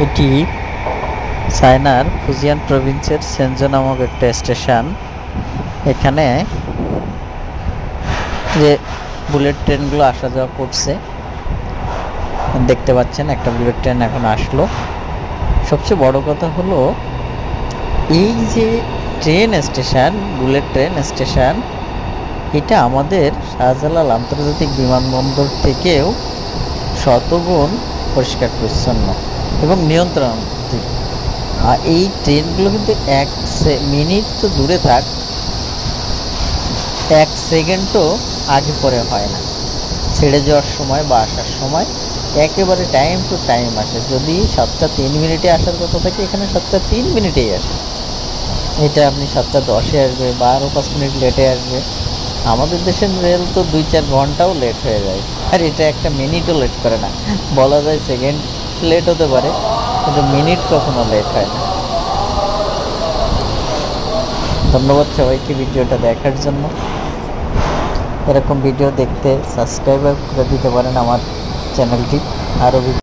এটি চায়নার ফুজিয়ান প্রভিন্সের সেনজো নামক একটা স্টেশন। এখানে যে বুলেট ট্রেনগুলো আসা যাওয়া করছে দেখতে পাচ্ছেন, একটা বুলেট ট্রেন এখন আসলো। সবচেয়ে বড় কথা হলো এই যে train station, bullet train station, এটা আমাদের শাহজালাল আন্তর্জাতিক বিমানবন্দর থেকেও শতগুণ পরিষ্কার পরিচ্ছন্ন এবং নিয়ন্ত্রণ। আর এই ট্রেনগুলো কিন্তু এক মিনিট তো দূরে থাক, 1 সেকেন্ডও আগে পরে হয় না। ছেড়ে যাওয়ার সময় বা আসার সময় একেবারে টাইম টু টাইম আসে। যদি 7টা 3 মিনিটে আসার কথা থাকে, এখানে 7টা 3 মিনিটেই আসে। এটা আপনি 7টা 10-এ আসবে বা আরও 5 মিনিট লেটে আসবে। আমাদের দেশের রেল তো 2-4 ঘন্টাও লেট হয়ে যায়, আর এটা একটা মিনিটও লেট করে না। বলা যায় সেকেন্ড লেট হতে পারে, কিন্তু মিনিট কখনো লেট হয় না। ধন্যবাদ সবাইকে ভিডিওটা দেখার জন্য। এরকম ভিডিও দেখতে সাবস্ক্রাইব করে দিতে পারেন আমার চ্যানেলটি। আরও